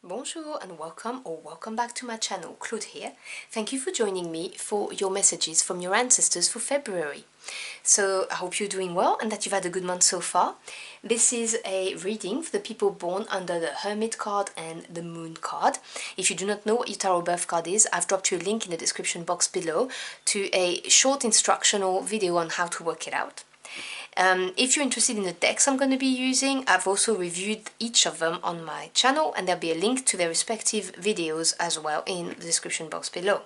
Bonjour and welcome back to my channel. Claude here. Thank you for joining me for your messages from your ancestors for February. So I hope you're doing well and that you've had a good month so far. This is a reading for the people born under the Hermit card and the Moon card. If you do not know what your tarot birth card is, I've dropped you a link in the description box below to a short instructional video on how to work it out. If you're interested in the decks I'm going to be using, I've also reviewed each of them on my channel and there'll be a link to their respective videos as well in the description box below.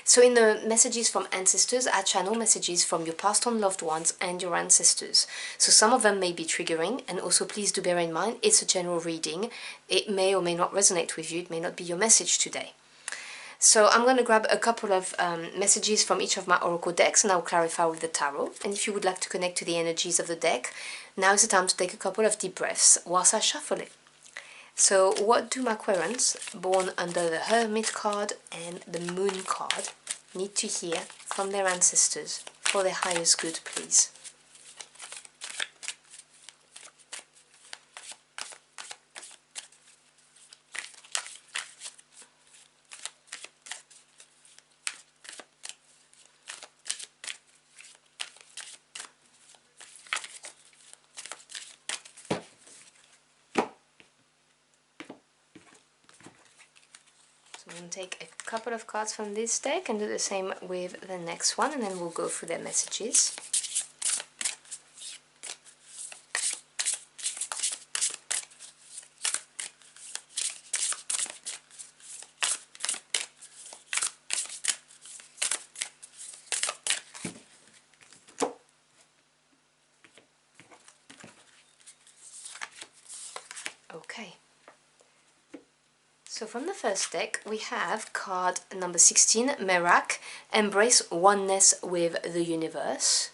So in the messages from ancestors, I channel messages from your passed on loved ones and your ancestors. So some of them may be triggering, and also please do bear in mind it's a general reading. It may or may not resonate with you, it may not be your message today. So I'm going to grab a couple of messages from each of my oracle decks and I'll clarify with the tarot. And if you would like to connect to the energies of the deck, now is the time to take a couple of deep breaths whilst I shuffle it. So what do my querents born under the Hermit card and the Moon card need to hear from their ancestors for their highest good, please? I'm going to take a couple of cards from this deck and do the same with the next one, and then we'll go through their messages. Okay. So from the first deck we have card number 16, Merak, Embrace Oneness with the Universe.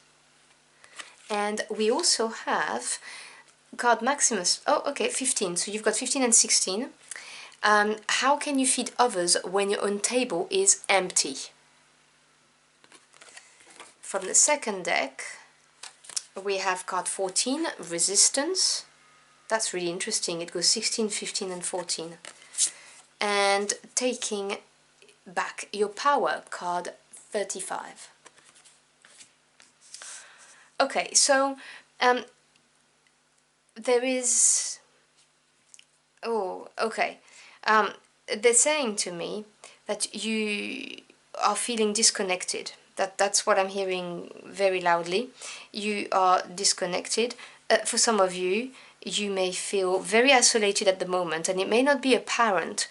And we also have card Maximus, 15, so you've got 15 and 16. How can you feed others when your own table is empty? From the second deck we have card 14, Resistance. That's really interesting, it goes 16, 15 and 14. And taking back your power, card 35. Okay, so there is, they're saying to me that you are feeling disconnected. That's what I'm hearing very loudly. You are disconnected. For some of you, you may feel very isolated at the moment, and it may not be apparent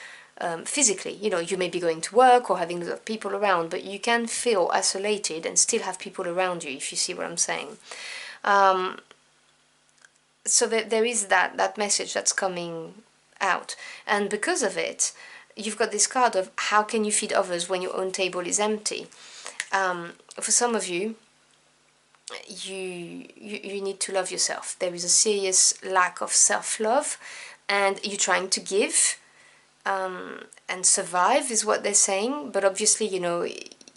physically. You know, you may be going to work or having a lot of people around, but you can feel isolated and still have people around you, if you see what I'm saying. So there is that message that's coming out, and because of it, you've got this card of how can you feed others when your own table is empty. For some of you, you need to love yourself. There is a serious lack of self-love, and you're trying to give and survive is what they're saying, but obviously, you know,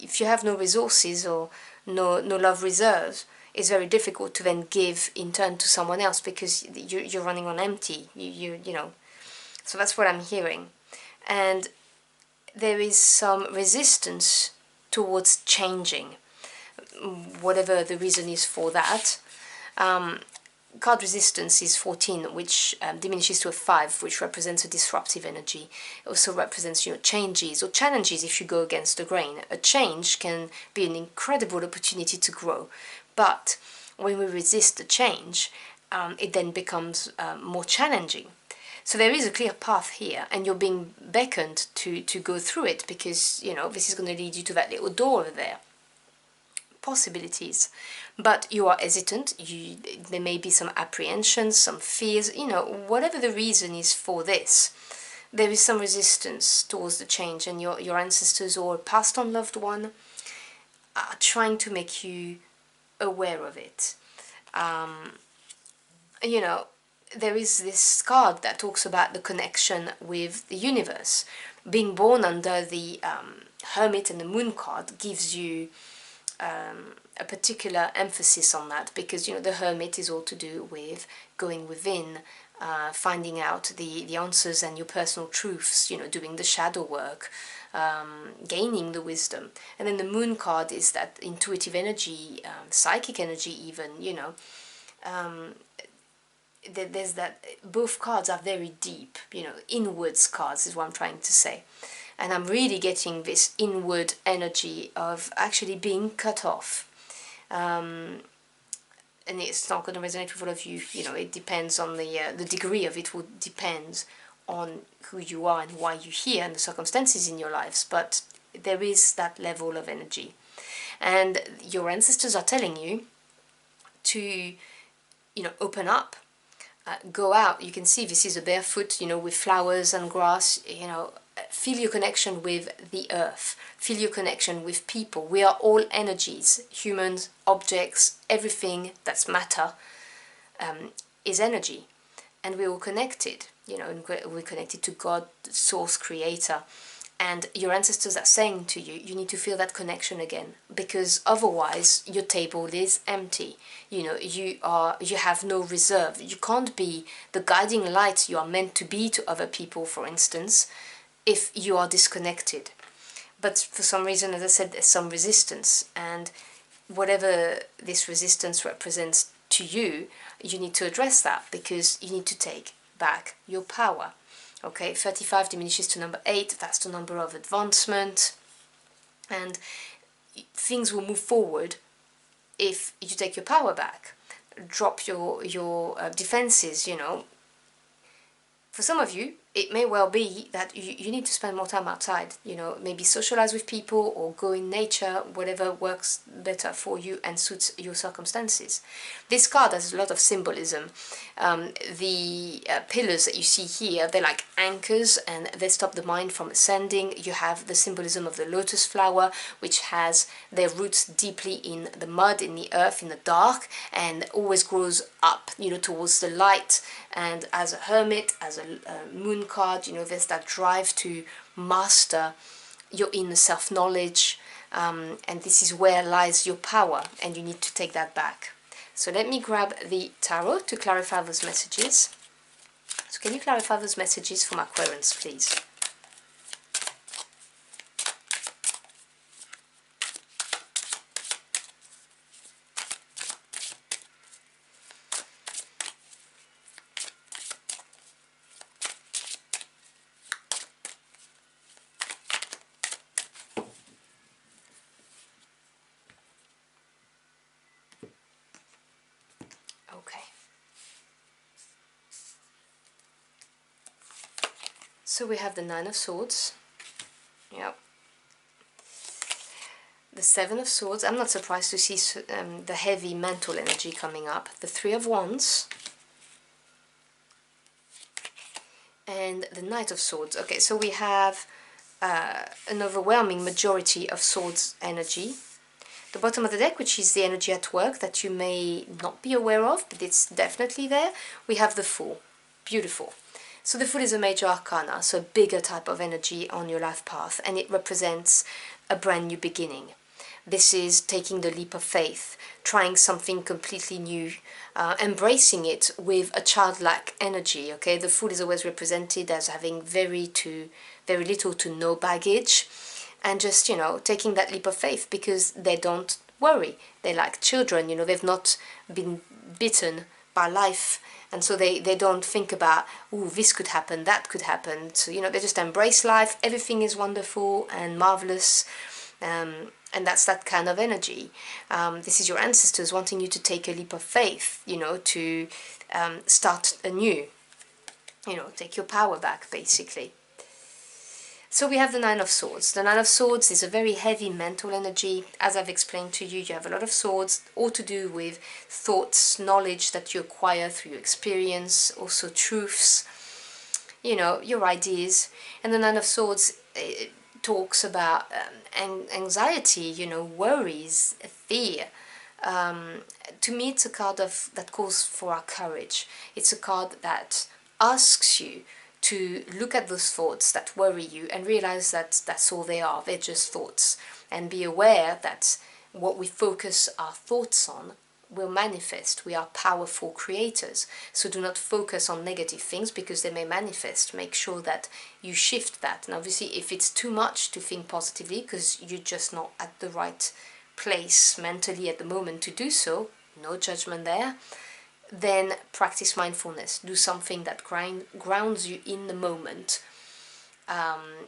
if you have no resources or no love reserves, it's very difficult to then give in turn to someone else because you're running on empty, you know. So that's what I'm hearing. And there is some resistance towards changing, whatever the reason is for that. Card resistance is 14, which diminishes to a 5, which represents a disruptive energy. It also represents, you know, changes or challenges if you go against the grain. A change can be an incredible opportunity to grow, but when we resist the change, it then becomes more challenging. So there is a clear path here, and you're being beckoned to go through it because, you know, this is going to lead you to that little door over there. Possibilities, but you are hesitant. There may be some apprehensions, some fears, you know, whatever the reason is for this, there is some resistance towards the change, and your ancestors or passed on loved one are trying to make you aware of it. You know, there is this card that talks about the connection with the universe. Being born under the Hermit and the Moon card gives you a particular emphasis on that, because, you know, the Hermit is all to do with going within, finding out the answers and your personal truths, you know, doing the shadow work, gaining the wisdom. And then the moon card is that intuitive energy, psychic energy even, you know. There's that, both cards are very deep, you know, inwards cards is what I'm trying to say. And I'm really getting this inward energy of actually being cut off. And it's not going to resonate with all of you, you know, it depends on the degree of it, would depend on who you are and why you're here and the circumstances in your lives, but there is that level of energy. And your ancestors are telling you to, you know, open up, go out. You can see this is a barefoot, you know, with flowers and grass, you know, feel your connection with the earth, feel your connection with people. We are all energies, humans, objects, everything that's matter is energy, and we're all connected, you know, and we're connected to God, the source, creator. And your ancestors are saying to you, you need to feel that connection again, because otherwise your table is empty. You know, you have no reserve. You can't be the guiding light you are meant to be to other people, for instance, if you are disconnected. But for some reason, as I said, there's some resistance, and whatever this resistance represents to you, you need to address that, because you need to take back your power. Okay, 35 diminishes to number 8, that's the number of advancement, and things will move forward if you take your power back. Drop your defenses, you know. For some of you, it may well be that you need to spend more time outside, you know, maybe socialize with people or go in nature, whatever works better for you and suits your circumstances. This card has a lot of symbolism. The pillars that you see here, they're like anchors and they stop the mind from ascending. You have the symbolism of the lotus flower, which has their roots deeply in the mud, in the earth, in the dark, and always grows up, you know, towards the light. And as a hermit, as a moon card, you know, there's that drive to master your inner self-knowledge, and this is where lies your power, and you need to take that back. So let me grab the tarot to clarify those messages. So can you clarify those messages for my Aquarians, please? Okay. So we have the Nine of Swords. Yep. The Seven of Swords. I'm not surprised to see the heavy mental energy coming up. The Three of Wands. And the Knight of Swords. Okay, so we have an overwhelming majority of swords energy. The bottom of the deck, which is the energy at work that you may not be aware of, but it's definitely there, we have the Fool. Beautiful. So the Fool is a major arcana, so a bigger type of energy on your life path, and it represents a brand new beginning. This is taking the leap of faith, trying something completely new, embracing it with a childlike energy, okay? The Fool is always represented as having very little to no baggage, and just, you know, taking that leap of faith, because they don't worry. They're like children, you know, they've not been bitten by life, and so they don't think about, oh, this could happen, that could happen. So, you know, they just embrace life, everything is wonderful and marvelous, and that's that kind of energy. This is your ancestors wanting you to take a leap of faith, you know, to start anew, you know, take your power back, basically. So we have the Nine of Swords. The Nine of Swords is a very heavy mental energy. As I've explained to you, you have a lot of swords, all to do with thoughts, knowledge that you acquire through your experience, also truths, you know, your ideas. And the Nine of Swords talks about anxiety, you know, worries, fear. To me, it's a card that calls for our courage. It's a card that asks you to look at those thoughts that worry you and realize that that's all they are, they're just thoughts, and be aware that what we focus our thoughts on will manifest. We are powerful creators, so do not focus on negative things because they may manifest. Make sure that you shift that. And obviously if it's too much to think positively because you're just not at the right place mentally at the moment to do so, no judgment there, then practice mindfulness. Do something that grounds you in the moment,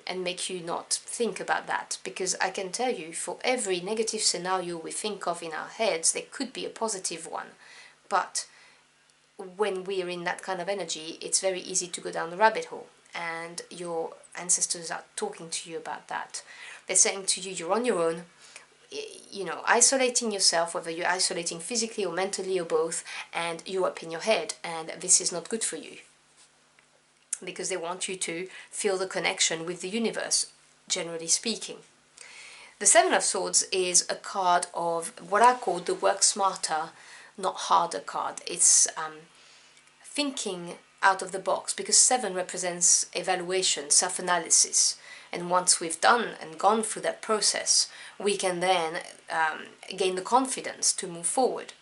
and make you not think about that. Because I can tell you, for every negative scenario we think of in our heads, there could be a positive one. But when we're in that kind of energy, it's very easy to go down the rabbit hole. And your ancestors are talking to you about that. They're saying to you, you're on your own, you know, isolating yourself, whether you're isolating physically or mentally or both, and you're up in your head, and this is not good for you. Because they want you to feel the connection with the universe, generally speaking. The Seven of Swords is a card of what I call the work smarter, not harder card. It's thinking out of the box, because 7 represents evaluation, self-analysis. And once we've done and gone through that process, we can then gain the confidence to move forward.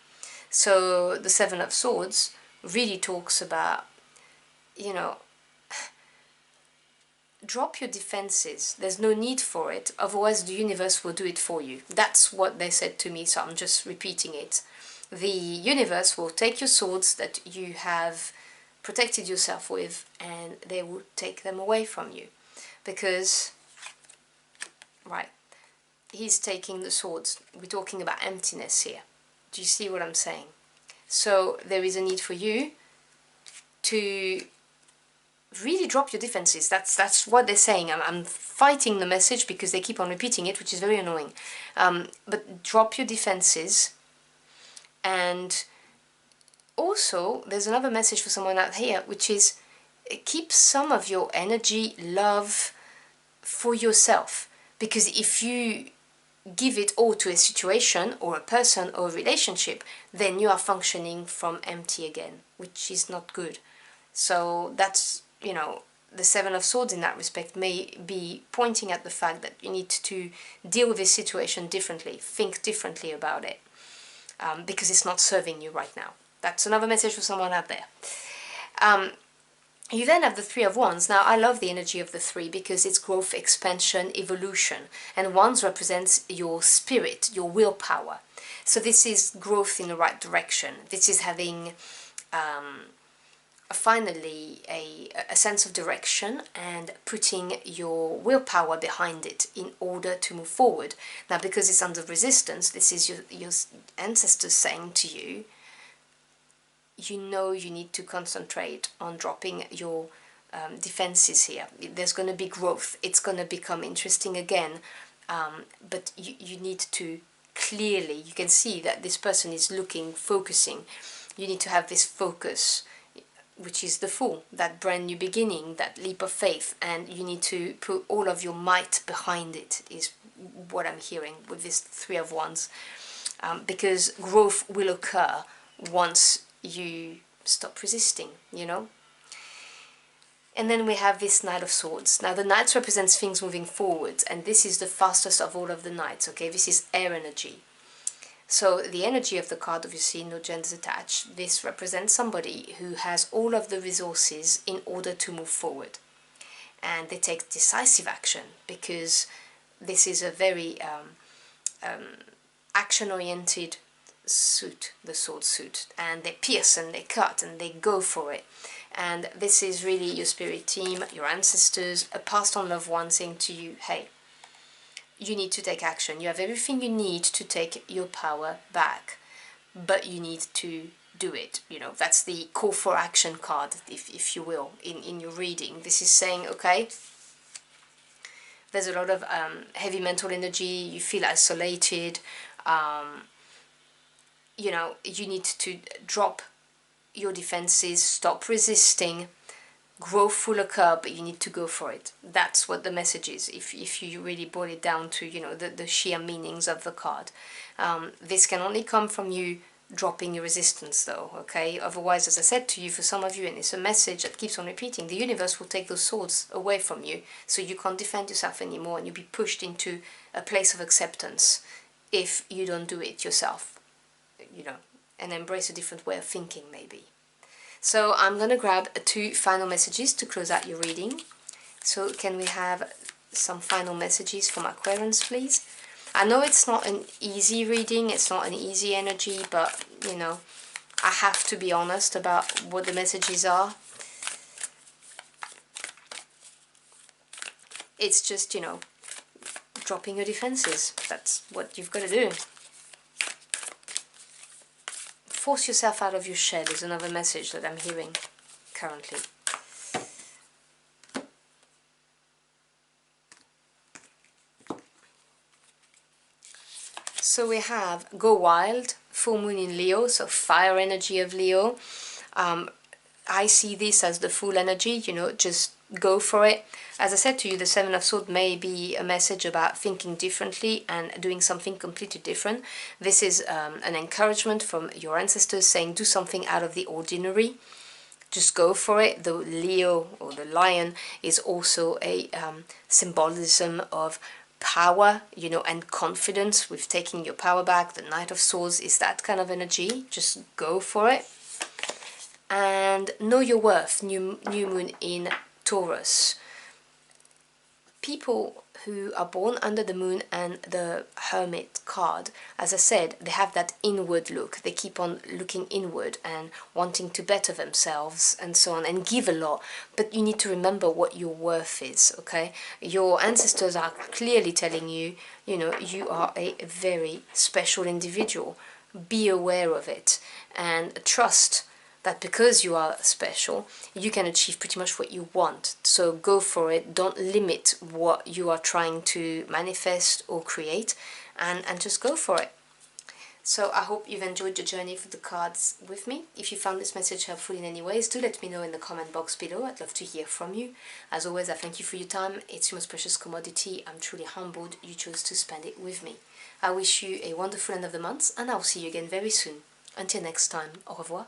So the Seven of Swords really talks about, you know, drop your defenses. There's no need for it, otherwise the universe will do it for you. That's what they said to me, so I'm just repeating it. The universe will take your swords that you have protected yourself with, and they will take them away from you. Because, right, he's taking the swords. We're talking about emptiness here. Do you see what I'm saying? So there is a need for you to really drop your defenses. That's what they're saying. I'm fighting the message because they keep on repeating it, which is very annoying. But drop your defenses. And also, there's another message for someone out here, which is keep some of your energy, love for yourself. Because if you give it all to a situation or a person or a relationship, then you are functioning from empty again, which is not good. So that's, you know, the Seven of Swords in that respect may be pointing at the fact that you need to deal with this situation differently, think differently about it, because it's not serving you right now. That's another message for someone out there. You then have the Three of Wands. Now, I love the energy of the 3 because it's growth, expansion, evolution. And Wands represents your spirit, your willpower. So this is growth in the right direction. This is having finally a sense of direction and putting your willpower behind it in order to move forward. Now, because it's under resistance, this is your ancestors saying to you, you know you need to concentrate on dropping your defenses here. There's going to be growth. It's going to become interesting again. But you need to clearly, you can see that this person is looking, focusing. You need to have this focus, which is the Fool, that brand new beginning, that leap of faith. And you need to put all of your might behind it, is what I'm hearing with this Three of Wands. Because growth will occur once you stop resisting, you know. And then we have this Knight of Swords. Now the Knights represents things moving forward, and this is the fastest of all of the Knights, okay? This is air energy. So the energy of the card, obviously, no genders attached. This represents somebody who has all of the resources in order to move forward. And they take decisive action, because this is a very action-oriented suit, the sword suit, and they pierce and they cut and they go for it. And this is really your spirit team, your ancestors, a passed on loved one saying to you, hey, you need to take action. You have everything you need to take your power back, but you need to do it. You know, that's the call for action card, if you will, in your reading. This is saying, okay, there's a lot of heavy mental energy, you feel isolated, you know, you need to drop your defenses, stop resisting, growth will occur, but you need to go for it. That's what the message is, if you really boil it down to, you know, the sheer meanings of the card. This can only come from you dropping your resistance, though, okay? Otherwise, as I said to you, for some of you, and it's a message that keeps on repeating, the universe will take those swords away from you, so you can't defend yourself anymore, and you'll be pushed into a place of acceptance if you don't do it yourself, you know. and embrace a different way of thinking maybe. So I'm gonna grab 2 final messages to close out your reading. So can we have some final messages from Aquarians, please? I know it's not an easy reading, it's not an easy energy, but you know, I have to be honest about what the messages are. It's just, you know, dropping your defenses. That's what you've got to do. Force yourself out of your shed is another message that I'm hearing currently. So we have go wild, full moon in Leo, so fire energy of Leo. I see this as the full energy, you know, just go for it. As I said to you, the Seven of Swords may be a message about thinking differently and doing something completely different. This is an encouragement from your ancestors saying do something out of the ordinary. Just go for it. The Leo or the lion is also a symbolism of power, you know, and confidence with taking your power back. The Knight of Swords is that kind of energy. Just go for it. And know your worth, new moon in Taurus. People who are born under the moon and the Hermit card, as I said, they have that inward look. They keep on looking inward and wanting to better themselves and so on, and give a lot. But you need to remember what your worth is, okay? Your ancestors are clearly telling you, you know, you are a very special individual. Be aware of it and trust that because you are special, you can achieve pretty much what you want. So go for it. Don't limit what you are trying to manifest or create, and just go for it. So I hope you've enjoyed the journey for the cards with me. If you found this message helpful in any ways, do let me know in the comment box below. I'd love to hear from you. As always, I thank you for your time. It's your most precious commodity. I'm truly humbled you chose to spend it with me. I wish you a wonderful end of the month, and I'll see you again very soon. Until next time, au revoir.